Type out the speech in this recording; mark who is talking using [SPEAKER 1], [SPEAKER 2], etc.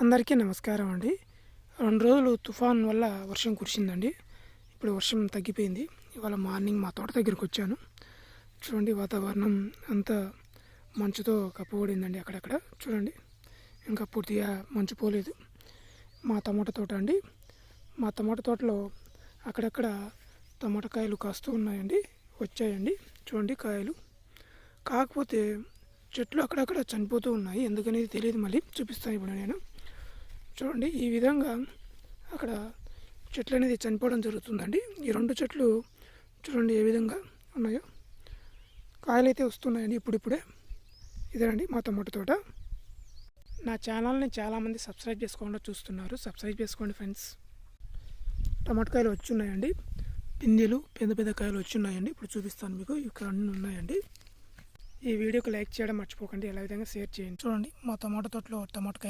[SPEAKER 1] అందరికీ నమస్కారం అండి. 2 రోజులు తుఫాన్ వల్ల వర్షం కురిసిందండి. ఇప్పుడు వర్షం తగ్గిపోయింది. ఇవాళ మార్నింగ్ మా తోట దగ్గరికి వచ్చాను. చూడండి, వాతావరణం అంతా మంచుతో కప్పబడిందండి. అక్కడక్కడ చూడండి, ఇంకా పూర్తిగా మంచు పోలేదు. మా టమాటా తోట అండి. మా టమాటా తోటలో అక్కడక్కడ టమాటా కాయలు కాస్తూ ఉన్నాయండి, వచ్చాయండి. చూడండి కాయలు. కాకపోతే చెట్లు అక్కడక్కడ చనిపోతూ ఉన్నాయి. ఎందుకనేది తెలియదు, మళ్ళీ చూపిస్తాను ఇప్పుడు నేను. చూడండి, ఈ విధంగా అక్కడ చెట్లు అనేది చనిపోవడం జరుగుతుందండి. ఈ 2 చెట్లు చూడండి ఏ విధంగా ఉన్నాయో. కాయలు అయితే వస్తున్నాయండి ఇప్పుడిప్పుడే. ఇదేనండి మా టమాటా తోట. నా ఛానల్ని చాలామంది సబ్స్క్రైబ్ చేసుకోకుండా చూస్తున్నారు. సబ్స్క్రైబ్ చేసుకోండి ఫ్రెండ్స్. టమాటా కాయలు వచ్చి ఉన్నాయండి. పిందెలు పెద్ద పెద్ద కాయలు వచ్చి ఉన్నాయండి. ఇప్పుడు చూపిస్తాను మీకు. ఇక్కడ అన్నీ ఉన్నాయండి. ఈ వీడియోకి లైక్ చేయడం మర్చిపోకండి. ఎలా విధంగా షేర్ చేయండి. చూడండి, మా టమాటా తోటలో టమాటా కాయలు